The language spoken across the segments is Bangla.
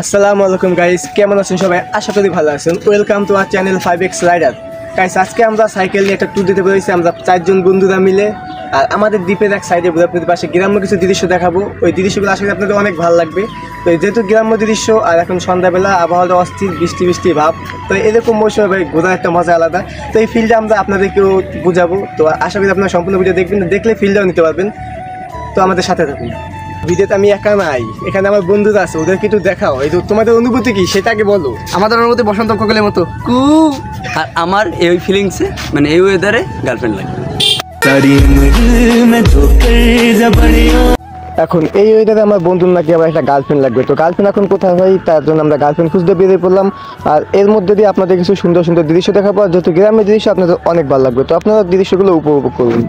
আসসালামু আলাইকুম গাইস, কেমন আছেন সবাই? আশা করি ভালো আছেন। Welcome to our channel 5x rider. Guys, আজকে আমরা সাইকেল নিয়ে একটা ট্যুর দিতে পেরেছি, আমরা 4 জন বন্ধুরা মিলে। আর আমাদের দ্বীপের এক সাইডে আপনাদের পাশে গ্রাম্য কিছু দৃশ্য দেখাবো। ওই দৃশ্যগুলো আশা করি আপনাদের অনেক ভালো লাগবে। তো যেহেতু গ্রাম্য দৃশ্য আর এখন সন্ধ্যাবেলা আবহাওয়াটা অস্থির, বৃষ্টি বৃষ্টি ভাব, তো এরকম মৌসুমে ভাই ঘোরার একটা মজা আলাদা। তো এই ফিল্ডটা আমরা আপনাদেরকেও বুঝাবো। তো আশা করি আপনারা সম্পূর্ণ ভিডিও দেখবেন, দেখলে ফিল্ডটাও নিতে পারবেন। তো আমাদের সাথে থাকুন। ভিডিওতে আমি একা নাই, এখানে আমার বন্ধুরা আছে, ওদেরকে একটু দেখাও। এই তোমাদের অনুভূতি কি সেটা আগে বলো। আমাদের অনুভূতি বসন্ত কোকিলের মতো কু, আর আমার এই ফিলিংসে মানে এই ওয়েদারে গার্লফ্রেন্ড লাগে। এখন এই ওয়েদারে আমার বন্ধুর নাকি আবার একটা গার্লফ্রেন্ড লাগবে। তো গার্লফ্রেন্ড এখন কোথায় হয়, তার জন্য আমরা গার্লফ্রেন্ড খুঁজতে বেরিয়ে পড়লাম। আর এর মধ্যে দিয়ে আপনাদের কিছু সুন্দর সুন্দর দৃশ্য দেখাবো। আর যেহেতু গ্রামের দৃশ্য আপনাদের অনেক ভালো লাগবে, তো আপনারা দৃশ্যগুলো উপভোগ করুন।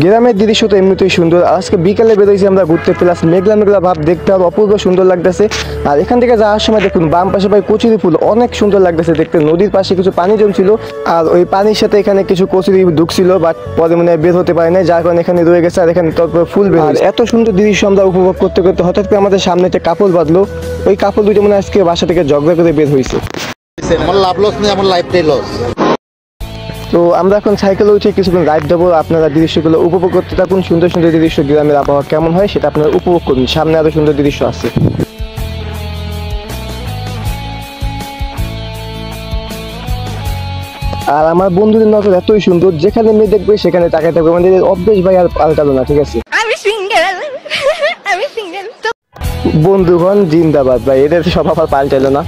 গ্রামের দৃশ্য তো এমনিতেই সুন্দর। আজকে বিকালে বেরোইছি আমরা ঘুরতে, প্লাস মেঘলা মেঘলা ভাব দেখতে আর অপূর্ব সুন্দর লাগতেছে। আর এখান থেকে যাওয়ার সময় দেখুন বাম পাশে ভাই কচুরি ফুল, অনেক সুন্দর লাগতেছে দেখতে। নদীর পাশে কিছু পানি জমছিল, আর ওই পানির সাথে এখানে কিছু কচুরি ঢুকছিল, বাট পরে মনে হয় বের হতে পারে না, যার কারণে এখানে রয়ে গেছে। আর এখানে তারপর ফুল বের। আর এত সুন্দর দৃশ্য আমরা উপভোগ করতে করতে হঠাৎ করে আমাদের সামনে একটা কাপড় বাঁধলো। ওই কাপড় দুটো মনে আজকে বাসা থেকে ঝগড়া করে বের হয়েছে। আমার লাভ লস নেই, আমার লাইফটাই লস। তো আমরা এখন সাইকেলে উঠে কিছুক্ষণ রাইড দেবো। আপনারা দৃশ্যগুলো উপভোগ করতে থাকুন। সুন্দর সুন্দর দৃশ্য, গ্রামের আবহাওয়া কেমন হয় সেটা আপনারা উপভোগ করুন। সামনে আরো সুন্দর দৃশ্য আছে। আর আমার বন্ধুদের নজর এতই সুন্দর, যেখানে মেয়ে দেখবে সেখানে তাকাই থাকবে। আমাদের অভ্যেস ভাই আর পাল্টালো না, ঠিক আছে? বন্ধুগণ জিন্দাবাদ ভাই, এদের স্বভাব আর পাল্টালো না,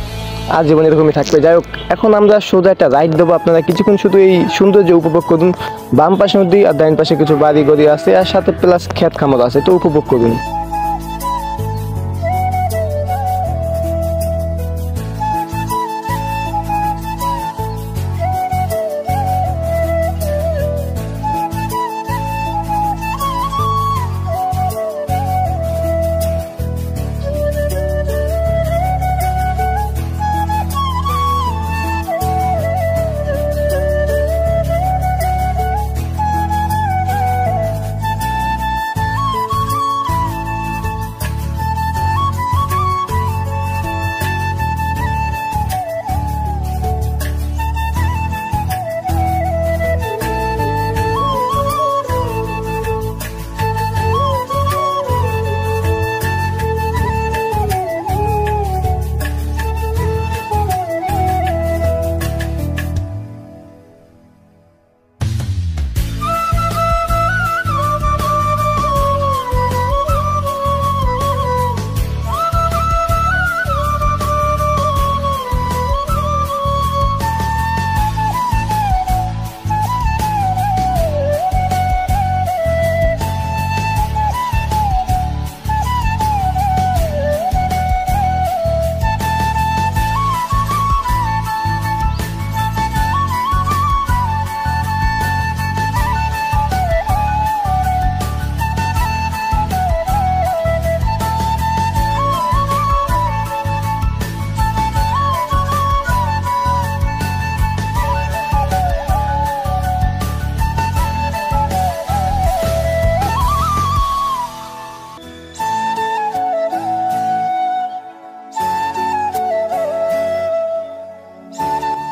আর জীবন এরকমই থাকবে। যাই হোক, এখন আমরা সোজা একটা রাইড দেবো। আপনারা কিছুক্ষণ শুধু এই সৌন্দর্য উপভোগ করুন। বাম পাশে নদী আর ডাইন পাশে কিছু বাড়ি গড়ি আছে, আর সাথে প্লাস ক্ষেত খামার আছে, তো উপভোগ করুন।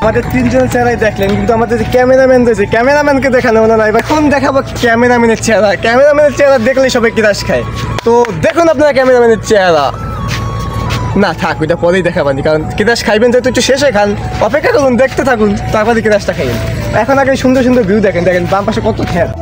আমাদের 3 জন চেহারাই দেখলেন, কিন্তু আমাদের যে ক্যামেরাম্যান রয়েছে, ক্যামেরাম্যানকে দেখানো হলো না। এবার এখন দেখাবো ক্যামেরাম্যানের চেহারা। ক্যামেরাম্যানের চেহারা দেখলেই সবাই কিরাস খায়। তো দেখুন আপনারা ক্যামেরাম্যানের চেহারা। না থাক, ওইটা পরেই দেখাবানি, কারণ কিরাস খাইবেন যেহেতু একটু শেষে খান। অপেক্ষা করুন, দেখতে থাকুন, তারপরে কিরাসটা খাইবেন। এখন আগে সুন্দর সুন্দর ভিউ দেখেন। দেখেন বাম পাশে কত খেয়াল।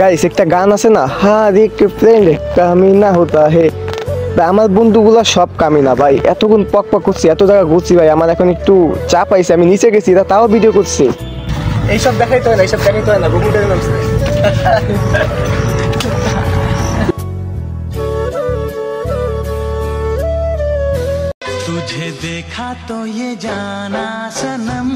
গাইস, একটা গান আছে না, হার এক ফ্রেন্ড কামি না হতা হে। আমার বন্ধুগুলো সব কামি না ভাই। এতক্ষণ পক পক করছি, এত জায়গা ঘুরছি ভাই, আমার এখন একটু চাপ আইছে। আমি নিচে গেছি, তাও ভিডিও করছি। এইসব দেখাইতে হয় না, এইসব দেখাইতে হয় না। গুগলের নাম तुझे देखा तो ये जाना सनम।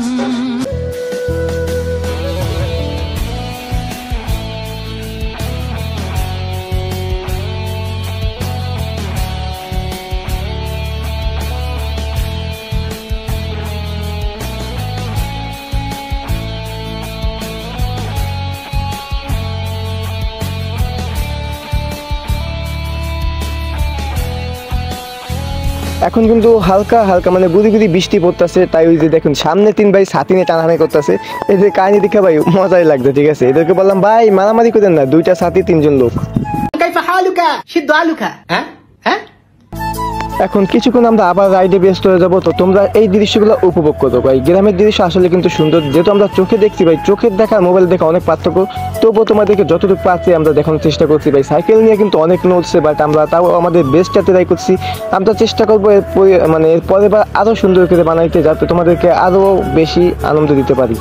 এখন কিন্তু হালকা হালকা মানে গুড়ি গুড়ি বৃষ্টি পড়তেছে, তাই ওই যে দেখুন সামনে 3 ভাই ছাতি নিয়ে টানাটানি করতেছে। এদের কাহিনী দেখে ভাই মজাই লাগছে, ঠিক আছে। এদেরকে বললাম ভাই মারামারি করেন না, 2টা ছাতি 3জন লোক। এখন কিছুক্ষণ আমরা আবার রাইডে ব্যস্ত হয়ে যাবো, তো তোমরা এই দৃশ্যগুলো উপভোগ করো ভাই। গ্রামের দৃশ্য আসলে কিন্তু সুন্দর, যেহেতু আমরা চোখে দেখছি ভাই, চোখের দেখা মোবাইল দেখা অনেক পার্থক্য। তবুও তোমাদেরকে যতটুকু পাচ্ছি আমরা দেখানোর চেষ্টা করছি ভাই। সাইকেল নিয়ে কিন্তু অনেক নড়ছে, বাট আমরা তাও আমাদের বেস্টটা ট্রাই করছি। আমরা চেষ্টা করবো এর পরের বার আরও সুন্দর করে বানাইতে, যাতে তোমাদেরকে আরও বেশি আনন্দ দিতে পারি।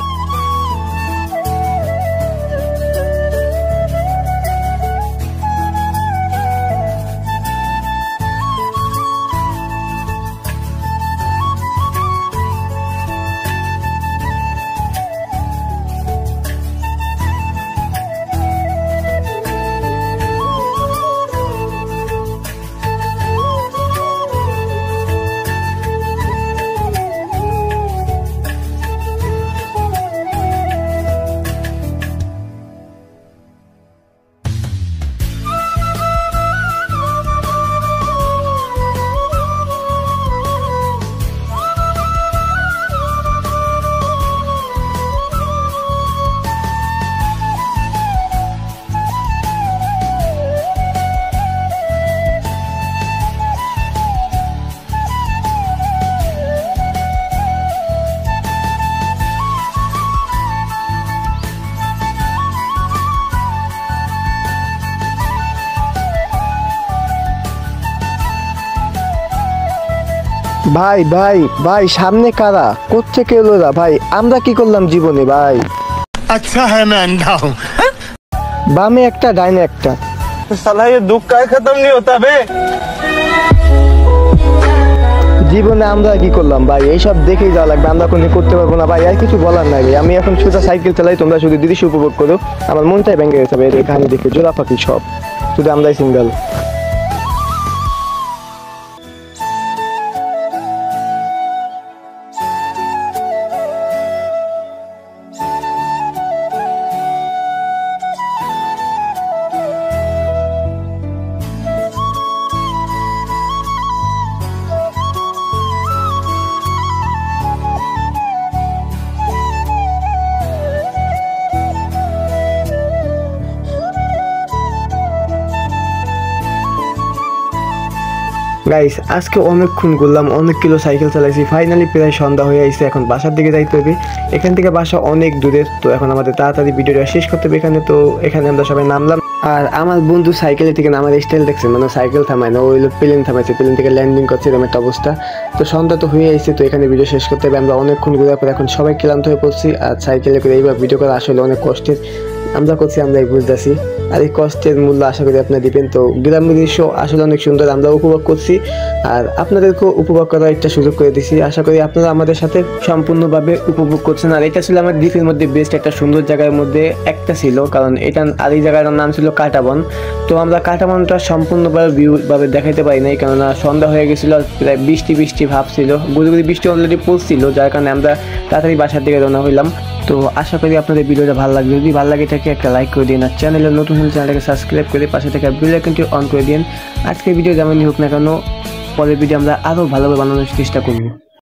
ভাই ভাই ভাই সামনে কারা, কোত্থেকে এলো এরা ভাই? আমরা কি করলাম জীবনে ভাই? अच्छा है मैं अंधा हूँ। বামে একটা ডাইনে একটা। साला ये दुख का खत्म नहीं होता बे। জীবনে আমরা কি করলাম ভাই? এইসব দেখেই যাওয়া লাগবে, আমরা কোনো করতে পারবো না ভাই। আর কিছু বলার নাই ভাই। আমি এখন শুধু সাইকেল চালাই, তোমরা শুধু দৃশ্য উপভোগ করো। আমার মনটাই ভেঙে গেছে ভাই এই কাহিনী দেখে। জোড়া পাখি সব, শুধু আমরাই সিঙ্গেল। গাইস আজকে অনেকক্ষণ ঘুরলাম, অনেক কিলো সাইকেল চালাইছি, ফাইনালি প্রায় সন্ধ্যা হয়ে আসছে। এখন বাসার দিকে যাইতে হবে, এখান থেকে বাসা অনেক দূরে। তো এখন আমাদের তাড়াতাড়ি ভিডিওটা শেষ করতে হবে এখানে। তো এখানে আমরা সবাই নামলাম, আর আমার বন্ধু সাইকেলের থেকে নামার স্টাইল দেখছে, মানে সাইকেল থামায় না, ওই প্লেন থামাইছে, প্লেন থেকে ল্যান্ডিং করছে, এরকম একটা অবস্থা। তো সন্ধ্যা তো হয়ে আসছে, তো এখানে ভিডিও শেষ করতে হবে। আমরা অনেকক্ষণ ঘুরার পর এখন সবাই ক্লান্ত হয়ে পড়ছি, আর সাইকেলে করে এইবার ভিডিও করা আসলে অনেক কষ্টের। আমরা করছি, আমরাই বুঝতেছি, আর এই কষ্টের মূল্য আশা করি আপনারা দিবেন। তো গ্রামের দৃশ্য আসলে অনেক সুন্দর, আমরা উপভোগ করছি, আর আপনাদেরকেও উপভোগ করার একটা সুযোগ করে দিছি। আশা করি আপনারা আমাদের সাথে সম্পূর্ণভাবে উপভোগ করছেন। আর এটা ছিল আমার দ্বীপের মধ্যে বেস্ট একটা সুন্দর জায়গার মধ্যে একটা ছিল, কারণ এটা আর এই জায়গাটার নাম ছিল কাটাবন। তো আমরা কাটাবনটা সম্পূর্ণভাবে ভিউভাবে দেখাইতে পারি নাই, কেননা সন্ধ্যা হয়ে গেছিলো, প্রায় বৃষ্টি বৃষ্টি ভাব ছিল, গুড়ি গুড়ি বৃষ্টি অলরেডি পড়ছিল, যার কারণে আমরা তাড়াতাড়ি বাসার দিকে রওনা হইলাম। তো আশা করি আপনাদের ভিডিওটা ভালো লাগবে। যদি ভালো লাগে থাকে একটা লাইক করে দিন, আর চ্যানেলে নতুন হলে চ্যানেলটাকে সাবস্ক্রাইব করে পাশে থেকে বেল আইকনটি অন করে দিন। আজকের ভিডিও যেমনই হোক না কেন, পরের ভিডিও আমরা আরও ভালোভাবে বানানোর চেষ্টা করব।